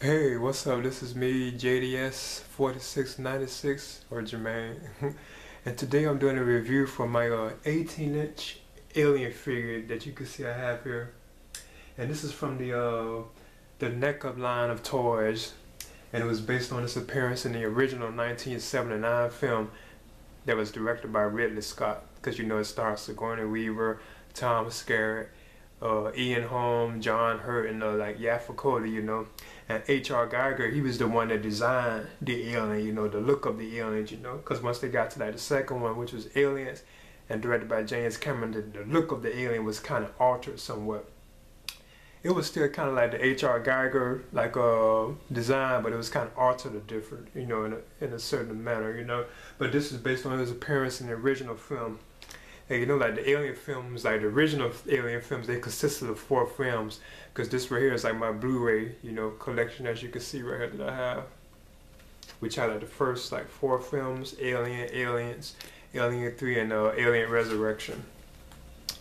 Hey, what's up? This is me, JDS 4696 or Jermaine. And today I'm doing a review for my 18-inch alien figure that you can see I have here. And this is from the Neca line of toys. And it was based on its appearance in the original 1979 film that was directed by Ridley Scott. Because you know it stars Sigourney Weaver, Tom Skerritt, Ian Holm, John Hurt, and like Yaffa Cody, and H.R. Geiger. He was the one that designed the alien, the look of the aliens, because once they got to like the second one, which was Aliens, and directed by James Cameron, the look of the alien was kind of altered somewhat. It was still kind of like the H.R. Geiger design, but it was kind of altered or different, in a certain manner, But this is based on his appearance in the original film. And like the Alien films, like the original Alien films, they consisted of 4 films. Because this right here is like my Blu-ray, collection, as you can see right here that I have. Which had like the first like 4 films: Alien, Aliens, Alien 3, and Alien Resurrection.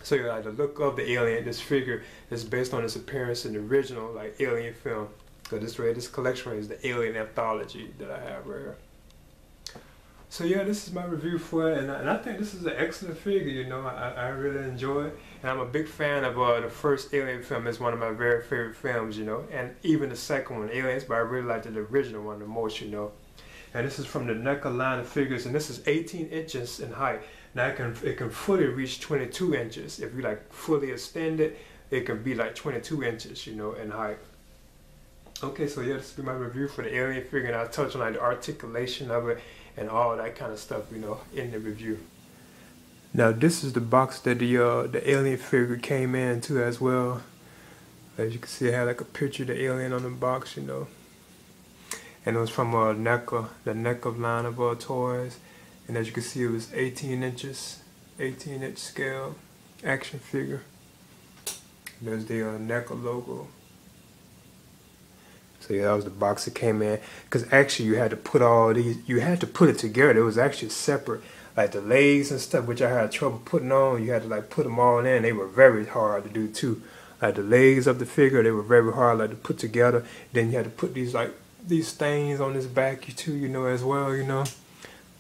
So like the look of the alien, this figure is based on its appearance in the original like Alien film. So this collection right is the Alien anthology that I have right here. So yeah, this is my review for it, and I think this is an excellent figure. I really enjoy it, and I'm a big fan of the first Alien film. It's one of my very favorite films, and even the second one, Aliens, but I really liked the original one the most, And this is from the Neca line of figures, and this is 18 inches in height. Now it can fully reach 22 inches. If you like fully extend it, it can be like 22 inches, in height. Okay, so yeah, this will be my review for the alien figure, and I'll touch on like the articulation of it and all that kind of stuff, in the review. Now this is the box that the alien figure came into as well. As you can see, it had like a picture of the alien on the box, And it was from Neca, the Neca line of toys. And as you can see, it was 18 inches, 18-inch scale action figure. There's the Neca logo. So yeah, that was the box it came in. Because actually you had to put you had to put it together. It was actually separate. Like the legs and stuff, which I had trouble putting on, you had to like put them all in. They were very hard to do too. Like the legs of the figure, they were very hard like to put together. Then you had to put these things on his back too, as well, It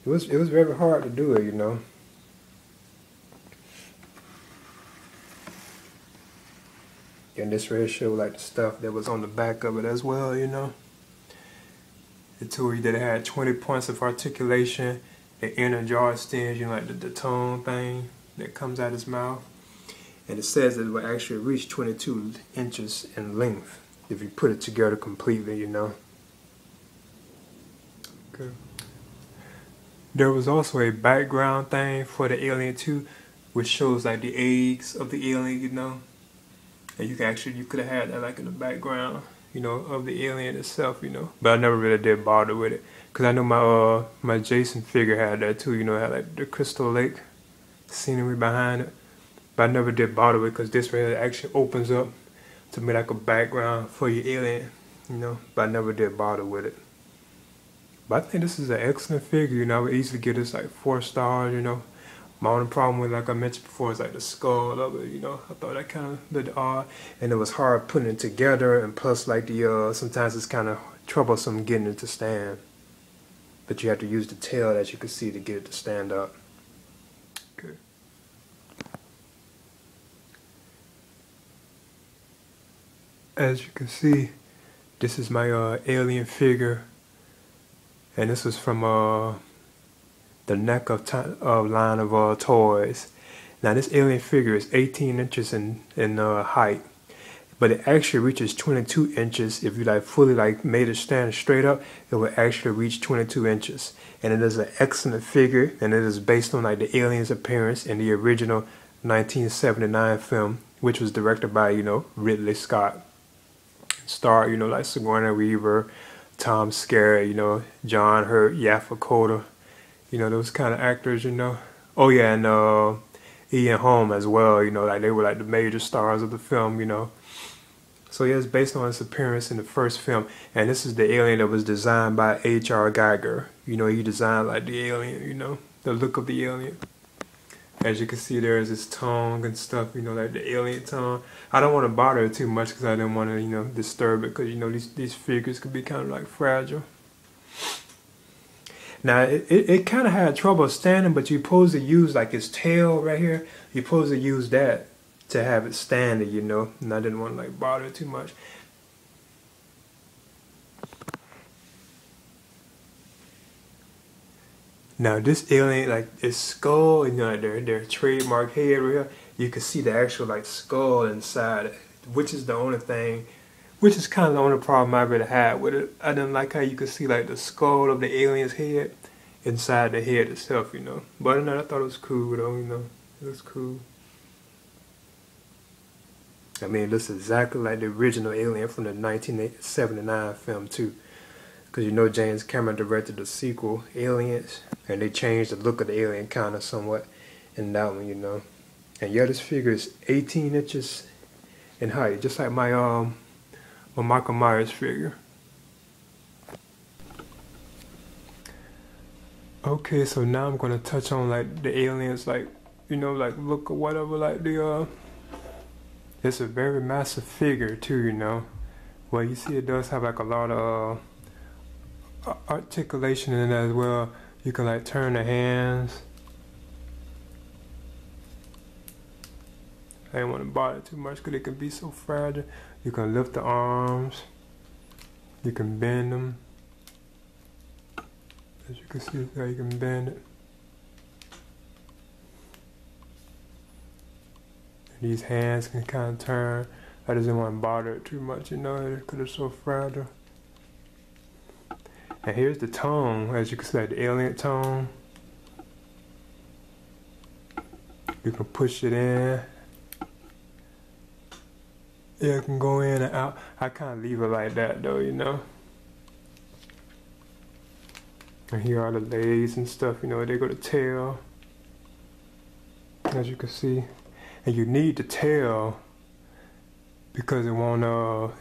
was very hard to do it, And this right show like the stuff that was on the back of it as well, It told you that it had 20 points of articulation, the inner jaw extends, like the tone thing that comes out his mouth. And it says that it will actually reach 22 inches in length if you put it together completely, Okay. There was also a background thing for the Alien 2, which shows like the eggs of the alien, And you could have had that like in the background, of the alien itself, But I never really did bother with it, cause I know my Jason figure had that too, It had like the Crystal Lake scenery behind it. But I never did bother with it, cause this right actually opens up to be like a background for your alien, But I never did bother with it. But I think this is an excellent figure, I would easily give this like 4 stars, My only problem with, like I mentioned before, is like the skull of it, I thought that kind of looked odd, and it was hard putting it together, and plus like sometimes it's kind of troublesome getting it to stand. But you have to use the tail, as you can see, to get it to stand up. Okay. As you can see, this is my alien figure, and this is from the Neca line of toys. Now this alien figure is 18 inches in height, but it actually reaches 22 inches. If you like fully like made it stand straight up, it will actually reach 22 inches. And it is an excellent figure, and it is based on like the alien's appearance in the original 1979 film, which was directed by, Ridley Scott. Starred, like Sigourney Weaver, Tom Skerritt, John Hurt, Yaffa Cody, those kind of actors, Oh yeah, and Ian Holm as well, like they were like the major stars of the film, So yeah, it's based on his appearance in the first film, and this is the alien that was designed by H.R. Geiger. He designed like the alien, the look of the alien. As you can see, there's his tongue and stuff, you know, like the alien tongue. I don't want to bother it too much because I didn't want to, you know, disturb it, because, you know, these figures could be kind of like fragile. Now, it kind of had trouble standing, but you're supposed to use like his tail right here. You're supposed to use that to have it standing, you know, and I didn't want to like bother it too much. Now this alien, like its skull, you know, their trademark head right here, you can see the actual like skull inside it, which is the only thing, which is kind of the only problem I really had with it. I didn't like how you could see like the skull of the alien's head inside the head itself, you know. But no, I thought it was cool though, you know, it was cool. I mean, it looks exactly like the original Alien from the 1979 film too. Because you know James Cameron directed the sequel, Aliens, and they changed the look of the alien kind of somewhat in that one, you know. And yeah, this figure is 18 inches in height, just like my Michael Myers figure. Okay, so now I'm gonna touch on like the aliens, like, you know, like look or whatever, like the it's a very massive figure too, you know. Well, you see it does have like a lot of articulation in it as well. You can like turn the hands. I didn't want to bother too much because it can be so fragile. You can lift the arms. You can bend them. As you can see how you can bend it. And these hands can kind of turn. I just didn't want to bother it too much, you know, because it's so fragile. And here's the tongue, as you can see, like the alien tongue. You can push it in. Yeah, it can go in and out. I kind of leave it like that though, you know. And here are the legs and stuff, you know, they go to tail. As you can see. And you need the tail because it won't,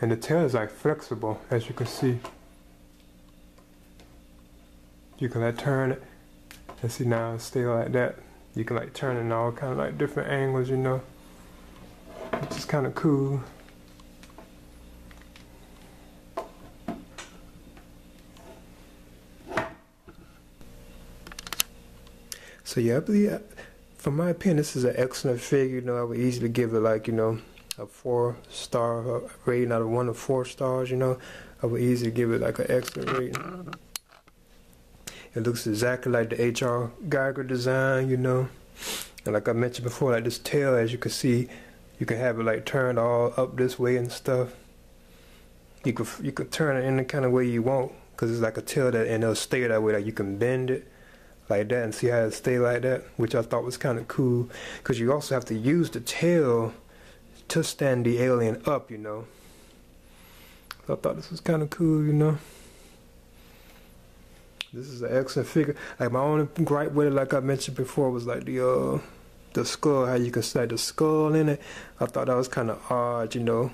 and the tail is like flexible, as you can see. You can like turn it, and see now it's still like that. You can like turn it in all kind of like different angles, you know, which is kind of cool. So yeah, I believe, from my opinion, this is an excellent figure. You know, I would easily give it like, you know, a 4-star rating out of 1 to 4 stars. You know, I would easily give it like an excellent rating. It looks exactly like the H.R. Geiger design, you know. And like I mentioned before, like this tail, as you can see, you can have it like turned all up this way and stuff. You could turn it any kind of way you want, because it's like a tail that, and it'll stay that way. Like you can bend it like that and see how it stay like that, which I thought was kind of cool. Because you also have to use the tail to stand the alien up, you know. So I thought this was kind of cool, you know. This is an excellent figure. Like my only gripe with it, like I mentioned before, was like the skull. How you can see like the skull in it. I thought that was kind of odd, you know,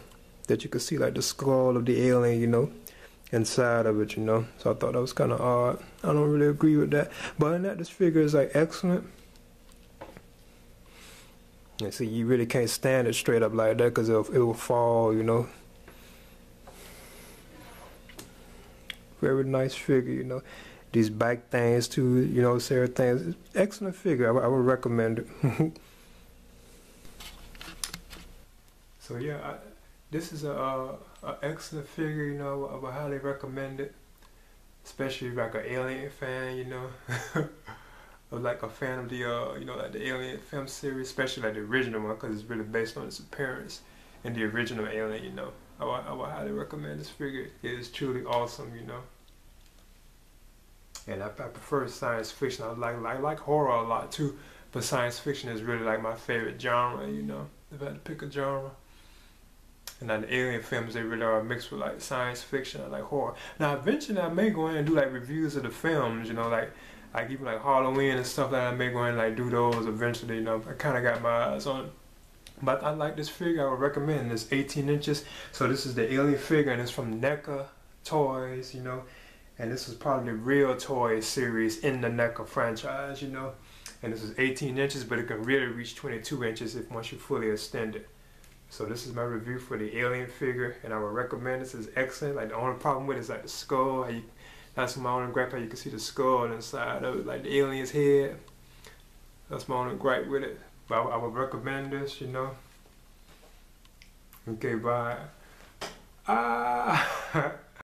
that you could see like the skull of the alien, you know, inside of it, you know. So I thought that was kind of odd. I don't really agree with that. But in that, this figure is like excellent. And see, you really can't stand it straight up like that because it will fall, you know. Very nice figure, you know. These back things too, you know, Sarah things. Excellent figure. I would recommend it. So yeah, this is a excellent figure, you know. I would highly recommend it, especially if you're like an Alien fan, you know, or like a fan of the you know, like the Alien film series, especially like the original one, because it's really based on its appearance in the original Alien, you know. I would highly recommend this figure. It is truly awesome, you know. And I prefer science fiction. I like horror a lot too, but science fiction is really like my favorite genre, you know, if I had to pick a genre. And then the alien films, they really are mixed with like science fiction and like horror. Now eventually I may go in and do like reviews of the films, you know, like even like Halloween and stuff like that. I may go in and like do those eventually, you know. I kind of got my eyes on it. But I like this figure. I would recommend it. It's 18 inches. So this is the alien figure, and it's from Neca Toys, you know. And this is probably the real toy series in the Neca franchise, you know. And this is 18 inches, but it can really reach 22 inches if once you fully extend it. So this is my review for the alien figure, and I would recommend this. Is excellent. Like the only problem with it is like the skull. That's my only gripe, how you can see the skull inside of it, like the alien's head. That's my only gripe with it. But I would recommend this, you know. Okay, bye. Ah.